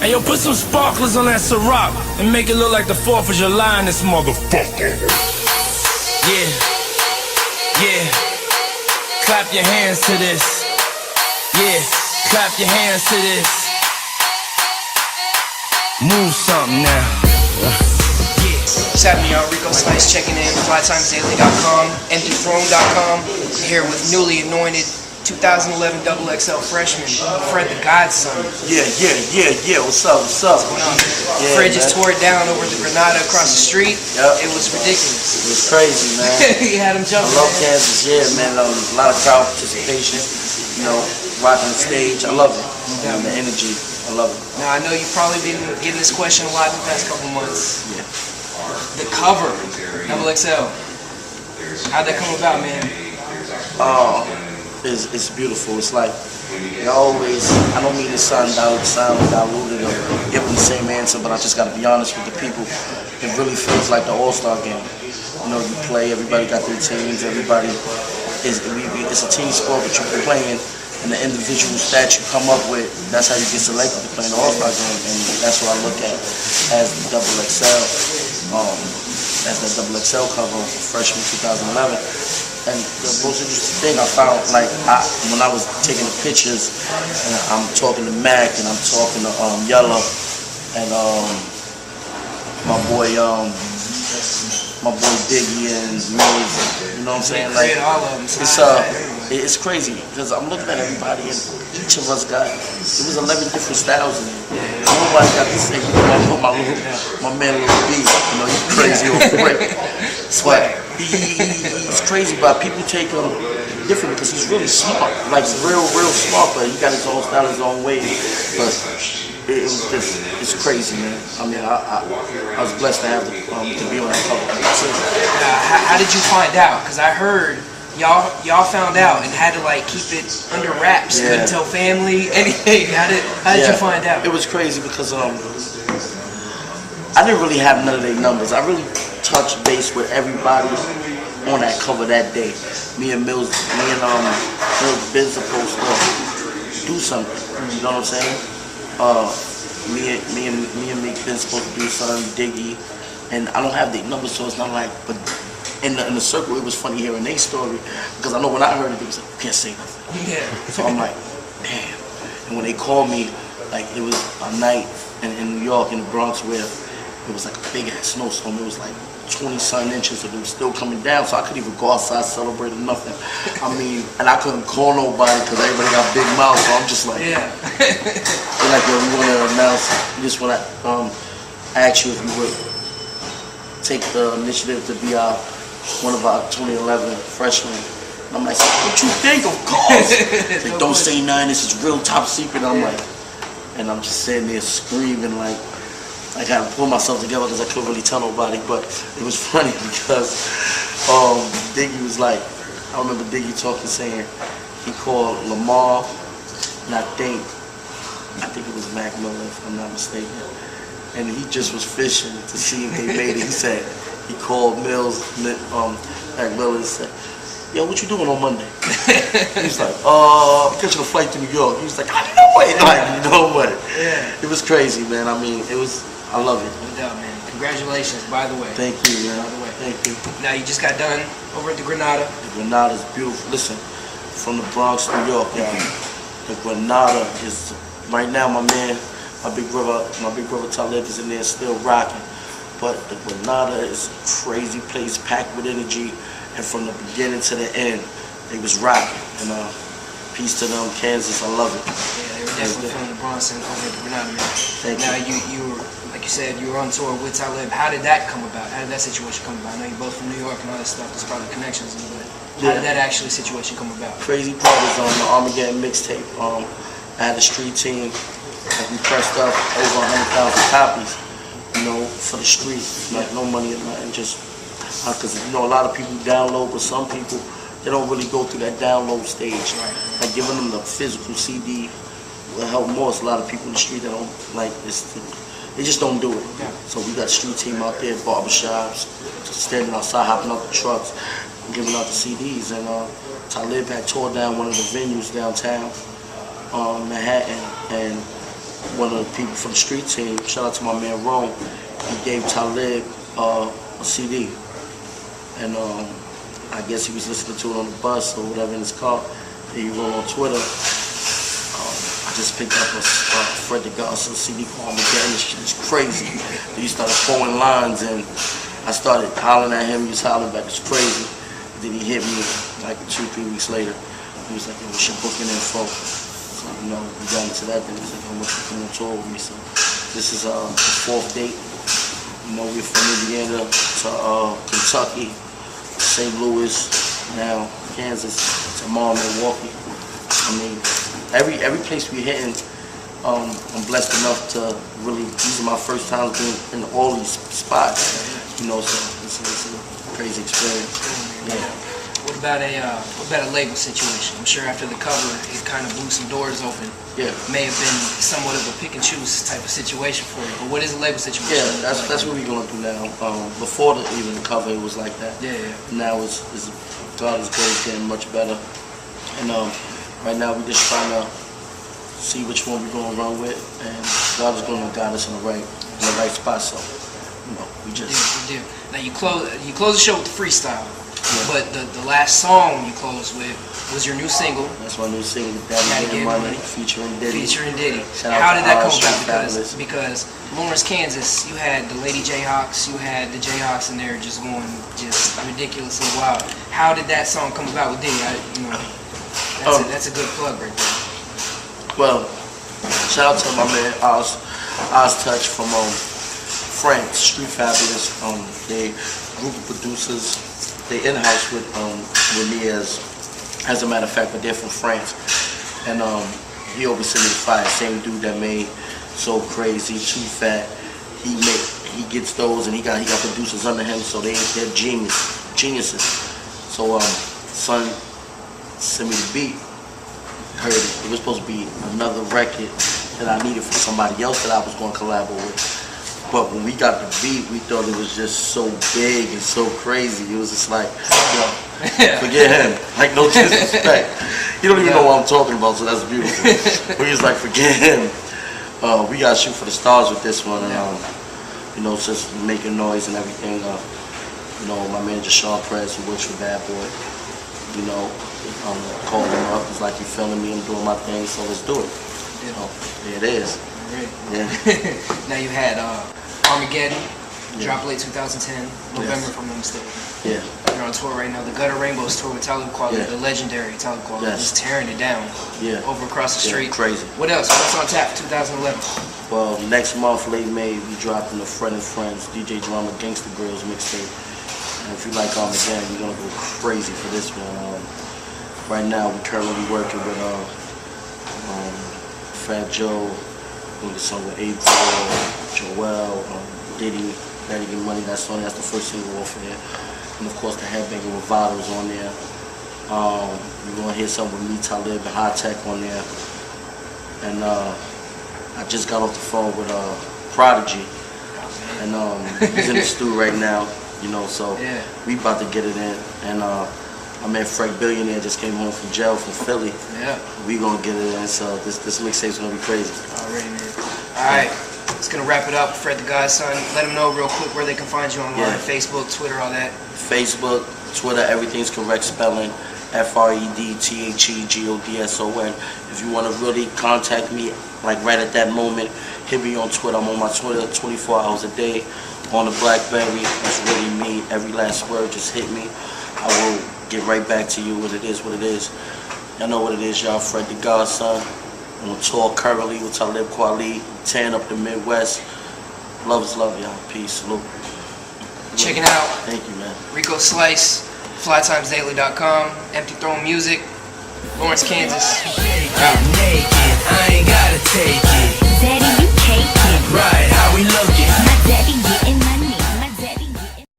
Hey yo, put some sparklers on that Ciroc and make it look like the 4th of July in this motherfucker. Yeah, yeah. Clap your hands to this. Yeah, clap your hands to this. Move something now. What's happening, y'all? Rico Slice checking in. FlyTimesDaily.com, EmptyThrone.com. Here with newly anointed 2011 XXL Freshman, Fred the Godson. Yeah. What's up? What's going on? Yeah, Fred just tore it down over the Granada across the street. Yep. It was ridiculous. It was crazy, man. He had him jumping. I love Kansas, yeah, man. A lot of crowd participation, you know, rocking the stage. I love it. The energy, I love it. Now, I know you've probably been getting this question a lot in the past couple months. Yeah. The cover, XXL. How'd that come about, man? It's beautiful. It's like, I don't mean to sound diluted or give them the same answer, but I just got to be honest with the people. It really feels like the All-Star game. You know, you play, everybody got their teams, everybody it's a team sport, but you're playing, and the individual stats you come up with, that's how you get selected to play in the All-Star game, and that's what I look at as the XXL, as the XXL cover of Freshman 2011. And the most interesting thing I found, like, when I was taking the pictures, and I'm talking to Mac, and I'm talking to Yellow, and my boy Biggie and Mills, you know what I'm saying? Like, it's crazy because I'm looking at everybody, and each of us got, it was 11 different styles in it. Nobody got the same. I put my man Lil B, you know, he's crazy off the rip. But he's crazy, but people take him different because he's really smart, like real smart, but he got his own style, his own way. But it was just, it's crazy, man. I mean, I was blessed to have to be on that cover. How did you find out? Because I heard y'all found out and had to like keep it under wraps. Yeah. Couldn't tell family anything. How did you find out? It was crazy because I didn't really have none of their numbers. I really touched base with everybody on that cover that day. Me and Mills been supposed to do something. You know what I'm saying? Me and Meek been supposed to do something, Diggy, and I don't have their numbers, so it's not like. But in the circle, it was funny hearing their story because I know when I heard it, it was like, you can't say nothing. Yeah. So I'm like, damn. And when they called me, like it was a night in New York, in the Bronx, where it was like a big ass snowstorm. It was like 20-something inches, and it was still coming down, so I couldn't even go outside, celebrate or nothing. I mean, and I couldn't call nobody because everybody got big mouths, so I'm just like, yeah. They're like, yo, we want to announce, we just want to ask you if you would take the initiative to be one of our 2011 freshmen. And I'm like, what you think? Of course. Like, don't say nothing, this is real top secret. I'm like, and I'm just sitting there screaming like, I gotta pull myself together because I couldn't really tell nobody, but it was funny because Diggy was like, I remember Diggy talking, saying he called Lamar, and I think it was Mac Miller, if I'm not mistaken, and he just was fishing to see if they made it. He said he called Mills, Mac Miller, and said, yo, what you doing on Monday? He was like, I'm catching a flight to New York. He was like, I know it. Like, you know what? Yeah. It was crazy, man. I mean, I love it. No doubt, man. Congratulations, by the way. Thank you, man. By the way. Thank you. Now you just got done over at the Granada. The Granada's beautiful. Listen, from the Bronx, New York, y'all. The Granada is right now. My big brother Talib is in there still rocking. But the Granada is a crazy place, packed with energy, and from the beginning to the end, they was rocking. And peace to them, Kansas. I love it. Yeah, they were definitely from the Bronx and over at the Granada, man. Thank now you. you were, like you said, you were on tour with Talib. How did that come about? How did that situation come about? I know you're both from New York and all that stuff. There's probably connections, but how did that actually situation come about? Crazy part was on the Armageddon mixtape. I had a street team that we pressed up over 100,000 copies, you know, for the street. Like no money or nothing, just because you know a lot of people download, but some people they don't really go through that download stage. Like giving them the physical CD will help more. It's a lot of people in the street that don't like this. They just don't do it. Yeah. So we got street team out there, barbershops, standing outside, hopping out the trucks, giving out the CDs. And Talib had tore down one of the venues downtown, Manhattan, and one of the people from the street team, shout out to my man Rome, he gave Talib a CD. And I guess he was listening to it on the bus or whatever in his car. And he wrote on Twitter, I just picked up a Fred the Godson CD called Armageddon. This shit is crazy. Then he started throwing lines and I started hollering at him. He was hollering back, it's crazy. Then he hit me like 2-3 weeks later. He was like, yo, what's your booking info? So, you know, we got into that. Then he was like, how much you come on tour with me? So this is the 4th date. You know, we're from Indiana to Kentucky, St. Louis, now Kansas, tomorrow Milwaukee. I mean, every place we're hitting, I'm blessed enough to really, these are my first times being in all these spots. You know, so it's a crazy experience. Yeah. What about a label situation? I'm sure after the cover, it kind of blew some doors open. Yeah. May have been somewhat of a pick and choose type of situation for you. But what is a label situation? Yeah, that's what we're gonna do now. Before even the cover, it was like that. Yeah. Now it's God is good. It's getting much better. And right now we're just trying to see which one we're gonna run with, and God is gonna guide us in the right spot. So, you know, we just. You do. Now you close the show with the freestyle. Yeah. But the last song you closed with was your new single. That's my new single, Daddy Getting Money, featuring Diddy. How did that come about? Because Lawrence, Kansas, you had the Lady Jayhawks, you had the Jayhawks in there just going ridiculously wild. How did that song come about with Diddy? That's a good plug right there. Well, shout out to my man Oz Touch from France, Street Fabulous. They group of producers. They in-house with me as a matter of fact, but they're from France. And he oversees the fire. Same dude that made So Crazy, Too Fat. He gets those, and he got producers under him, so they're geniuses. So son sent me the beat. Heard it. It was supposed to be another record that I needed for somebody else that I was going to collaborate with. But when we got the beat, we thought it was just so big and so crazy. It was just like, yo, forget him. Like, no disrespect. You don't even know what I'm talking about, so that's beautiful. We was like, forget him. We got to shoot for the stars with this one. And, you know, just making noise and everything. You know, my manager, Sean Prez, who works for Bad Boy, you know, called him up. He's like, you feeling me? I'm doing my thing, so let's do it. You know, there it is. Right. Yeah. Now you had Armageddon, dropped late 2010, November if I'm not mistaken. Yeah. You're on tour right now. The Gutter Rainbows tour with Talib Kweli, the legendary Talib Kweli, just tearing it down. Over across the street. Crazy. What else? What's on tap for 2011? Well, next month, late May, we dropping the Friend and Friends DJ Drama Gangsta Grills mixtape. And if you like Armageddon, we're gonna go crazy for this one. Right now, we're currently working with Fat Joe. Doing a song with April, Joel, Diddy, Daddy Getting Money. That's the first single off of there. And of course the Headbanger with Vado's on there. You're gonna hear something with me, Talib, and High Tech on there. And I just got off the phone with Prodigy, and he's in the stew right now. You know, so we about to get it in. And my man Frank Billionaire just came home from jail from Philly. Yeah. We gonna get it in, so this mixtape's gonna be crazy. Already, man. Alright, it's gonna wrap it up. Fred the Godson. Let them know real quick where they can find you online. Facebook, Twitter, all that. Facebook, Twitter, everything's correct spelling. FredTheGodson. If you want to really contact me, like right at that moment, hit me on Twitter. I'm on my Twitter 24 hours a day on the BlackBerry. That's really me. Every last word, just hit me. I will get right back to you. What it is, what it is. Y'all know what it is, y'all. Fred the Godson. I'm on tour currently with Talib Kweli, tearing up the Midwest. Love is love, y'all. Peace. Salute. Check it out. Thank you, man. Rico Slice, flytimesdaily.com, Empty Throne Music, Lawrence, Kansas. Naked, I ain't gotta take it. Daddy, you cake it. Right, how we looking?